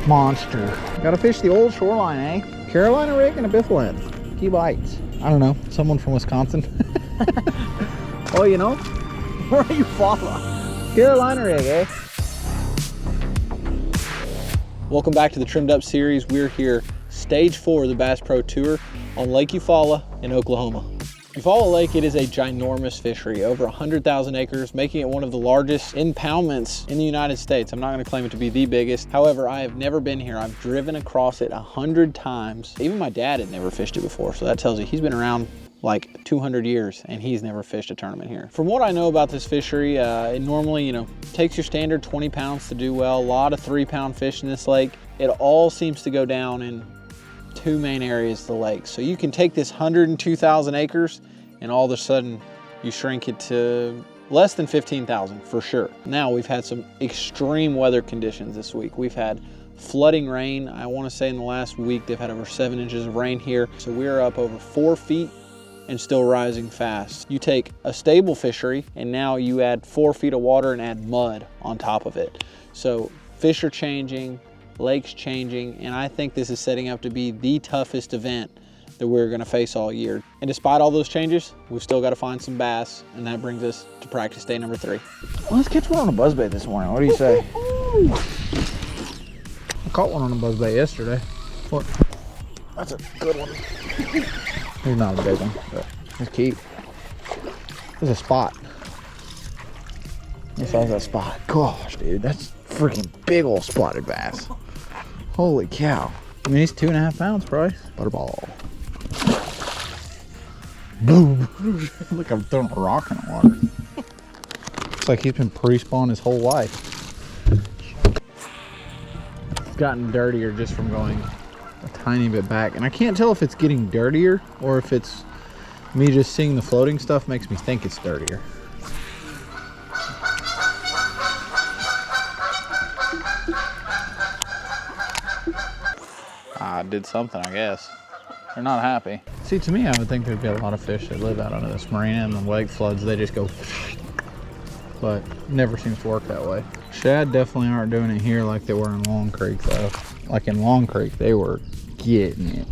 monster. Gotta fish the old shoreline, eh? Carolina rig and a bifflet. Key bites. I don't know, someone from Wisconsin. Oh, you know, where are you Eufaula? Carolina rig, eh? Welcome back to the Trimmed Up series. We're here, stage 4 of the Bass Pro Tour on Lake Eufaula in Oklahoma. Eufaula Lake, it is a ginormous fishery, over 100,000 acres, making it one of the largest impoundments in the United States. I'm not going to claim it to be the biggest. However, I have never been here. I've driven across it 100 times. Even my dad had never fished it before, so that tells you he's been around like 200 years and he's never fished a tournament here. From what I know about this fishery, it normally, takes your standard 20 pounds to do well. A lot of 3-pound fish in this lake. It all seems to go down in 2 main areas of the lake. So you can take this 102,000 acres and all of a sudden you shrink it to less than 15,000 for sure. Now we've had some extreme weather conditions this week. We've had flooding rain. I want to say in the last week they've had over 7 inches of rain here. So we're up over 4 feet and still rising fast. You take a stable fishery and now you add 4 feet of water and add mud on top of it. So fish are changing, lakes changing, and I think this is setting up to be the toughest event that we're gonna face all year. And despite all those changes, we've still got to find some bass, and that brings us to practice day number 3. Well, let's catch one on a buzzbait this morning. What do you say? I caught one on a buzzbait yesterday. What? That's a good one. He's not a big one, but he's cute. There's a spot. This size that spot. Gosh, dude, that's freaking big old spotted bass. Holy cow. I mean, he's 2.5 pounds probably. Butterball. Boom. Look, I'm throwing a rock in the water. Looks like he's been pre-spawned his whole life. It's gotten dirtier just from going a tiny bit back. And I can't tell if it's getting dirtier or if it's me just seeing the floating stuff makes me think it's dirtier. I did something, I guess. They're not happy. See, to me, I would think there'd be a lot of fish that live out under this marina, and the lake floods, they just go, but never seems to work that way. Shad definitely aren't doing it here like they were in Long Creek, though. Like in Long Creek, they were getting it.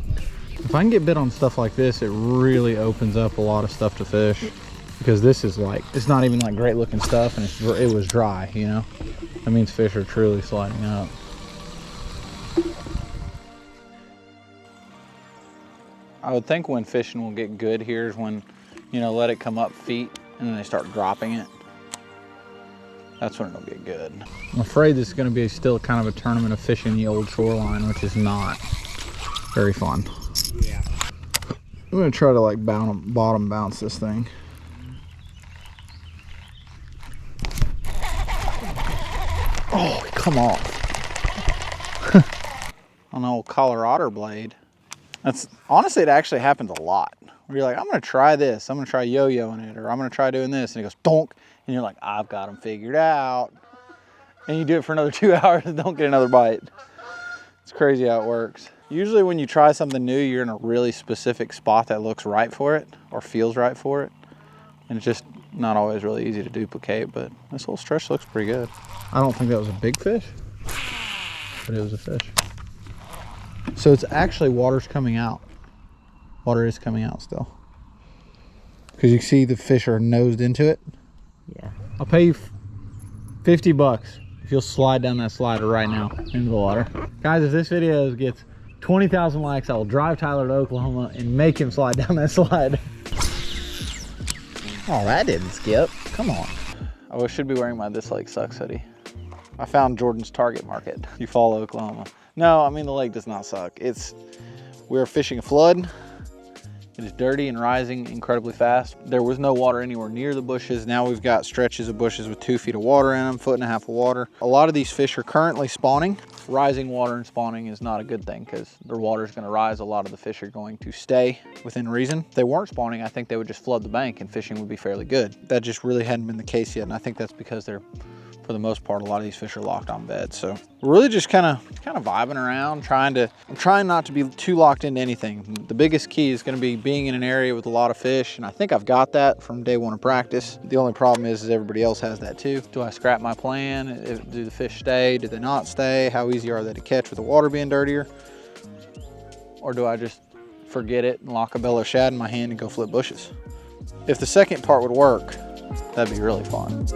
If I can get bit on stuff like this, it really opens up a lot of stuff to fish, because this is like, it's not even like great looking stuff, and it was dry, you know? That means fish are truly sliding up. I would think when fishing will get good here is when, let it come up feet and then they start dropping it. That's when it'll get good. I'm afraid this is going to be still kind of a tournament of fishing the old shoreline, which is not very fun. Yeah. I'm going to try to like bottom bounce this thing. Oh, come off. On an old Colorado blade. That's honestly, it actually happens a lot. Where you're like, I'm gonna try this, I'm gonna try yo-yoing it, or I'm gonna try doing this, and it goes donk, and you're like, I've got them figured out. And you do it for another 2 hours and don't get another bite. It's crazy how it works. Usually when you try something new, you're in a really specific spot that looks right for it, or feels right for it. And it's just not always really easy to duplicate, but this little stretch looks pretty good. I don't think that was a big fish, but it was a fish. So it's actually water's coming out. Water is coming out still. Because you see the fish are nosed into it. Yeah. I'll pay you 50 bucks if you'll slide down that slider right now into the water. Guys, if this video gets 20,000 likes, I will drive Tyler to Oklahoma and make him slide down that slide. Oh, that didn't skip. Come on. I should be wearing my This Lake Sucks hoodie. I found Jordan's target market, Eufaula, Oklahoma. No, I mean, the lake does not suck. We're fishing a flood. It is dirty and rising incredibly fast. There was no water anywhere near the bushes. Now we've got stretches of bushes with 2 feet of water in them, 1.5 feet of water. A lot of these fish are currently spawning. Rising water and spawning is not a good thing because their water is going to rise. A lot of the fish are going to stay within reason. If they weren't spawning, I think they would just flood the bank and fishing would be fairly good. That just really hadn't been the case yet, and I think that's because they're for the most part, a lot of these fish are locked on beds. So we're really just kind of vibing around, I'm trying not to be too locked into anything. The biggest key is going to be being in an area with a lot of fish, and I think I've got that from day one of practice. The only problem is everybody else has that too. Do I scrap my plan? Do the fish stay? Do they not stay? How easy are they to catch with the water being dirtier? Or do I just forget it and lock a bellow shad in my hand and go flip bushes? If the second part would work, that'd be really fun.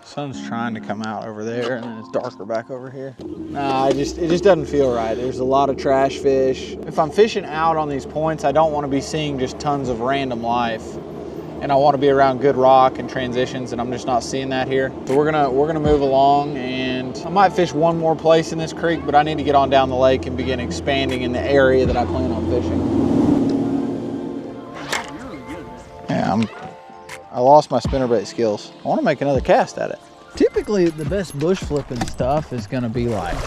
Sun's trying to come out over there, and then it's darker back over here. Nah, it just doesn't feel right. There's a lot of trash fish. If I'm fishing out on these points, I don't want to be seeing just tons of random life, and I want to be around good rock and transitions, and I'm just not seeing that here. So we're gonna move along, and I might fish one more place in this creek, but I need to get on down the lake and begin expanding in the area that I plan on fishing. Yeah, I lost my spinnerbait skills. I want to make another cast at it. Typically, the best bush flipping stuff is going to be like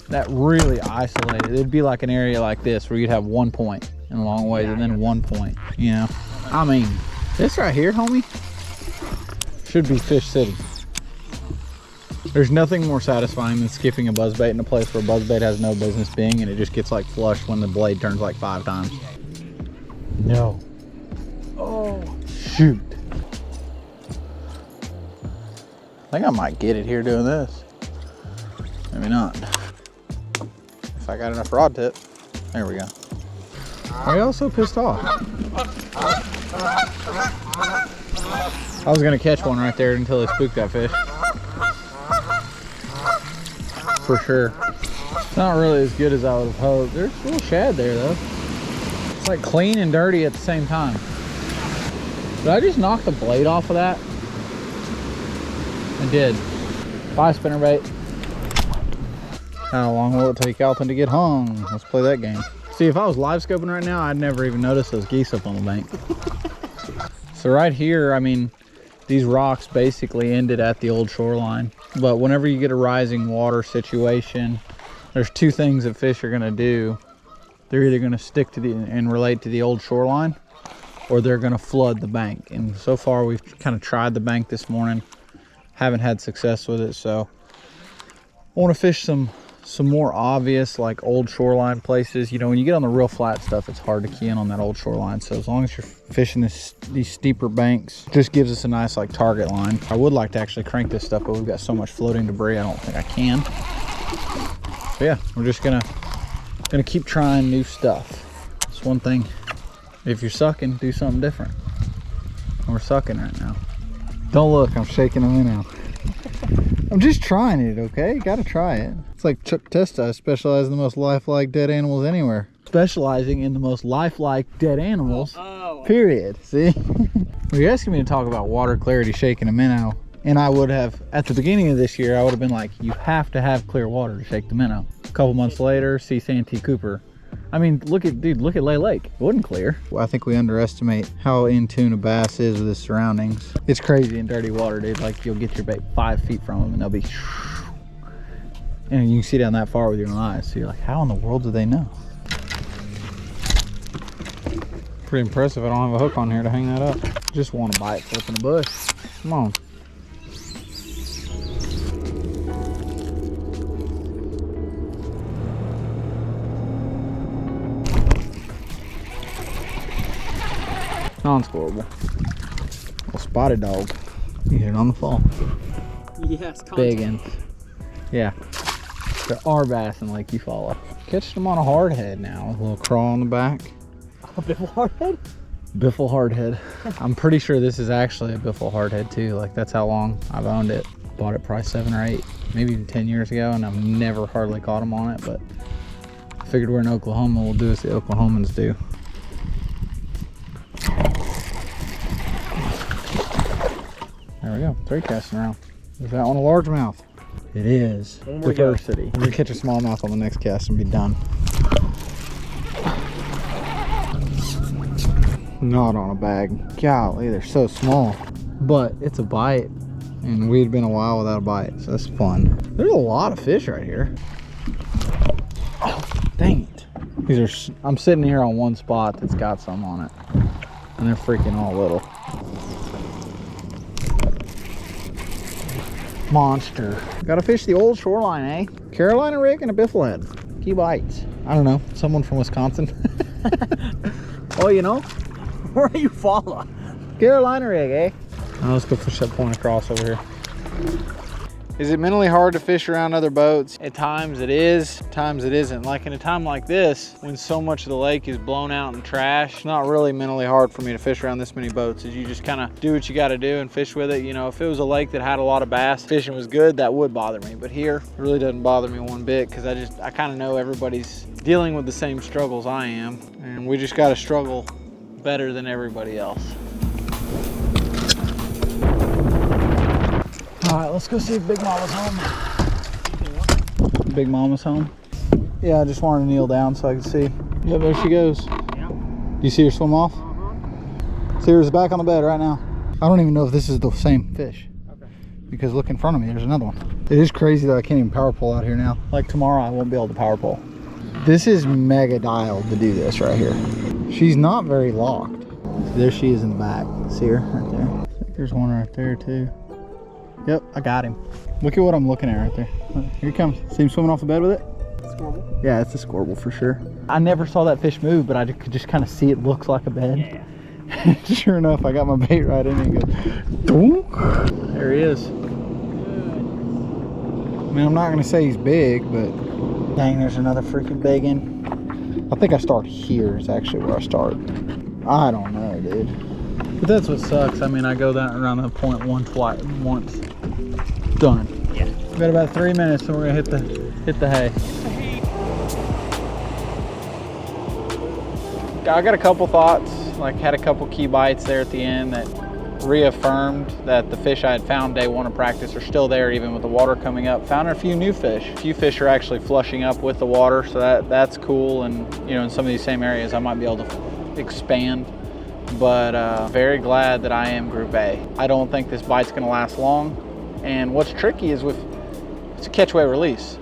that, really isolated. It'd be like an area like this where you'd have 1 point in a long ways and then 1 point, you know? I mean, this right here, homie, should be Fish City. There's nothing more satisfying than skipping a buzzbait in a place where buzzbait has no business being, and it just gets like flushed when the blade turns like 5 times. No. Oh, shoot. I think I might get it here doing this. Maybe not. If I got enough rod tip. There we go. Are you all so pissed off? I was gonna catch one right there until they spooked that fish. For sure. It's not really as good as I would have hoped. There's a little shad there though. It's like clean and dirty at the same time. Did I just knock the blade off of that? I did. Bye, spinnerbait. How long will it take Alton to get hung? Let's play that game. See, if I was live scoping right now, I'd never even notice those geese up on the bank. So right here, I mean, these rocks basically ended at the old shoreline. But whenever you get a rising water situation, there's 2 things that fish are gonna do. They're either gonna stick to and relate to the old shoreline, or they're gonna flood the bank. And so far we've kind of tried the bank this morning, haven't had success with it. So I want to fish some more obvious like old shoreline places. You know, when you get on the real flat stuff, it's hard to key in on that old shoreline. So as long as you're fishing these steeper banks, just gives us a nice like target line. I would like to actually crank this stuff, but we've got so much floating debris, I don't think I can. So yeah, we're just gonna keep trying new stuff. It's one thing. If you're sucking, do something different. We're sucking right now. Don't look, I'm shaking them in now. I'm just trying it, okay? Gotta try it. It's like Chuck Testa. I specialize in the most lifelike dead animals anywhere. Specializing in the most lifelike dead animals, period. See? Well, you're asking me to talk about water clarity shaking a minnow, and I would have, at the beginning of this year, I would have been like, you have to have clear water to shake the minnow. A couple months later, see Santee Cooper. I mean, look at Lay Lake. It wasn't clear. I think we underestimate how in tune a bass is with his surroundings. It's crazy in dirty water, dude. Like, you'll get your bait 5 feet from him and they'll be, and you can see down that far with your own eyes. So you're like, how in the world do they know? Pretty impressive. I don't have a hook on here to hang that up. Just want to bite flipping a bush. Come on. Non-scoreable. Little spotted dog. You hit it on the fall. Yes, big ones. Yeah. There are bass in Lake Eufaula. Catched them on a hardhead now with a little crawl on the back. A biffle hardhead? Biffle hardhead. I'm pretty sure this is actually a biffle hardhead too. Like, that's how long I've owned it. Bought it probably 7 or 8, maybe even 10 years ago, and I've never hardly caught them on it, but I figured we're in Oklahoma, we'll do as the Oklahomans do. There we go, 3 casting around. Is that one a largemouth? It is. Diversity. We're gonna catch a smallmouth on the next cast and be done. Not on a bag. Golly, they're so small. But it's a bite, and we'd been a while without a bite, so that's fun. There's a lot of fish right here. Oh, dang it. I'm sitting here on one spot that's got some on it, and they're freaking all little. Monster. Gotta fish the old shoreline, eh? Carolina rig and a bifflehead. Key bites. I don't know, someone from Wisconsin. Oh, you know? Where are you Eufaula? Carolina rig, eh? Now let's go fish that point across over here. Is it mentally hard to fish around other boats? At times it is, at times it isn't. Like in a time like this, when so much of the lake is blown out and trash, it's not really mentally hard for me to fish around this many boats. As you just kind of do what you got to do and fish with it. You know, if it was a lake that had a lot of bass, fishing was good, that would bother me. But here, it really doesn't bother me one bit, because I kind of know everybody's dealing with the same struggles I am, and we just got to struggle better than everybody else. All right, let's go see if Big Mama's home. Big Mama's home? Yeah, I just wanted to kneel down so I could see. Yeah, there she goes. Yeah. You see her swim off? See her's back on the bed right now. I don't even know if this is the same fish. Okay. Because look in front of me, there's another one. It is crazy that I can't even power pull out here now. Like tomorrow, I won't be able to power pull. This is mega dialed to do this right here. She's not very locked. There she is in the back. See her right there? I think there's one right there too. Yep, I got him. Look at what I'm looking at right there. Here he comes. See him swimming off the bed with it? Squirrel. Yeah, it's a squirrel for sure. I never saw that fish move, but I could just kind of see it looks like a bed. Yeah. Sure enough, I got my bait right in and goes, doink. There he is. Good. I mean, I'm not gonna say he's big, but dang, there's another freaking big one. I think I start here is actually where I start. I don't know, dude. But that's what sucks. I mean, I go down around the point once. Done. Yeah. We've got about 3 minutes and we're gonna hit the hay. I got a couple thoughts, like had a couple key bites there at the end that reaffirmed that the fish I had found day one of practice are still there even with the water coming up. Found a few new fish. A few fish are actually flushing up with the water, so that's cool. And you know, in some of these same areas I might be able to expand. But very glad that I am Group A. I don't think this bite's gonna last long. And what's tricky is it's a catch, weight, release.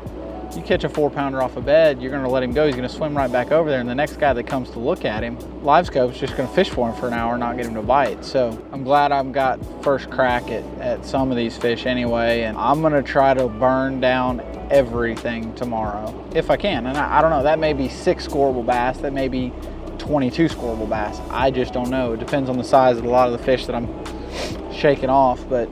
You catch a 4-pounder off a bed, you're gonna let him go, he's gonna swim right back over there, and the next guy that comes to look at him, live scope's just gonna fish for him for an hour and not get him to bite. So I'm glad I've got first crack at some of these fish anyway, and I'm gonna try to burn down everything tomorrow, if I can. And I don't know, that may be 6 scoreable bass, that may be 22 scoreable bass. I just don't know. It depends on the size of a lot of the fish that I'm shaking off, but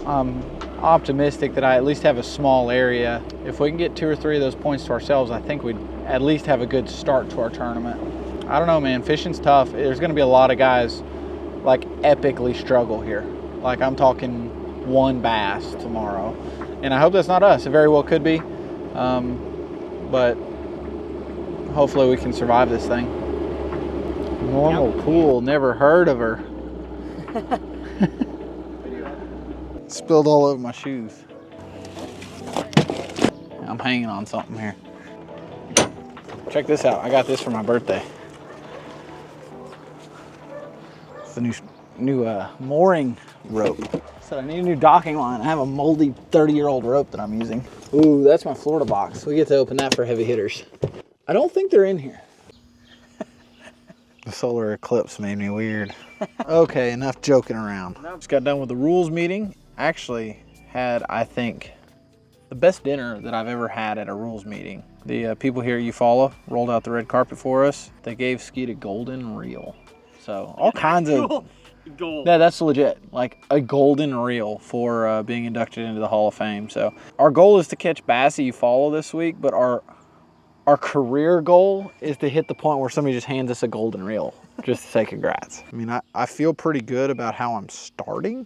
I'm optimistic that I at least have a small area. If we can get 2 or 3 of those points to ourselves, I think we'd at least have a good start to our tournament. I don't know, man, fishing's tough. There's gonna be a lot of guys like epically struggle here. Like I'm talking 1 bass tomorrow. And I hope that's not us. It very well could be. But hopefully we can survive this thing. Normal pool, never heard of her. Spilled all over my shoes. I'm hanging on something here. Check this out. I got this for my birthday. It's the new mooring rope. So I need a new docking line. I have a moldy 30-year-old rope that I'm using. Ooh, that's my Florida box. We get to open that for heavy hitters. I don't think they're in here. The solar eclipse made me weird. Okay, enough joking around. Just got done with the rules meeting. Actually had, I think, the best dinner that I've ever had at a rules meeting. The people here at Eufaula rolled out the red carpet for us. They gave Skeet a golden reel. So all kinds of, yeah, that's legit. Like a golden reel for being inducted into the Hall of Fame. So our goal is to catch bass at Eufaula this week, but our career goal is to hit the point where somebody just hands us a golden reel just to say congrats. I mean, I feel pretty good about how I'm starting.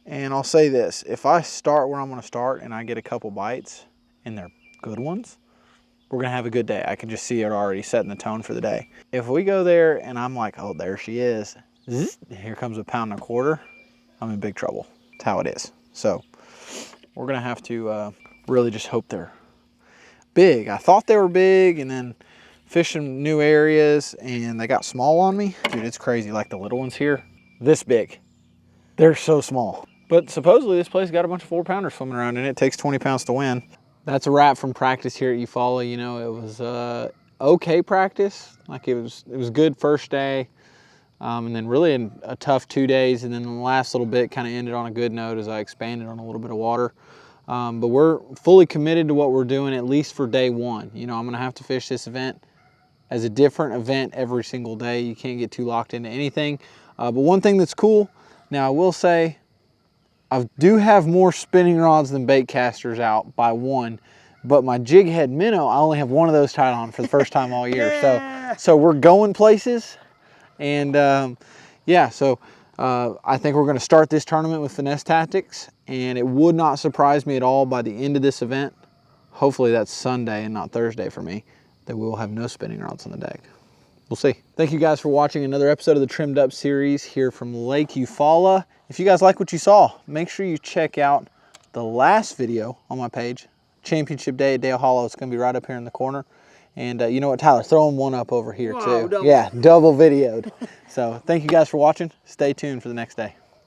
And I'll say this, if I start where I'm gonna start and I get a couple bites and they're good ones, we're gonna have a good day. I can just see it already setting the tone for the day. If we go there and I'm like, oh, there she is, here comes a 1.25 pounds, I'm in big trouble. That's how it is. So we're gonna have to really just hope they're big. I thought they were big, and then fishing new areas and they got small on me. Dude, it's crazy. Like the little ones here, this big. They're so small. But supposedly this place got a bunch of 4-pounders swimming around and it takes 20 pounds to win. That's a wrap from practice here at Eufaula. You know, it was okay practice. Like it was good first day, and then really a tough 2 days, and then the last little bit kind of ended on a good note as I expanded on a little bit of water. But we're fully committed to what we're doing, at least for day one. You know, I'm gonna have to fish this event as a different event every single day. You can't get too locked into anything. But one thing that's cool, now I will say, I do have more spinning rods than bait casters out by one, but my jig head minnow, I only have one of those tied on for the first time all year. Yeah. So we're going places, and yeah, so I think we're gonna start this tournament with finesse tactics, and it would not surprise me at all by the end of this event, hopefully that's Sunday and not Thursday for me, that we will have no spinning rods on the deck. We'll see. Thank you guys for watching another episode of the Trimmed Up series here from Lake Eufaula. If you guys like what you saw, make sure you check out the last video on my page, Championship Day at Dale Hollow. It's gonna be right up here in the corner. And you know what, Tyler, throw them one up over here too. Double. Yeah, double videoed. So thank you guys for watching. Stay tuned for the next day.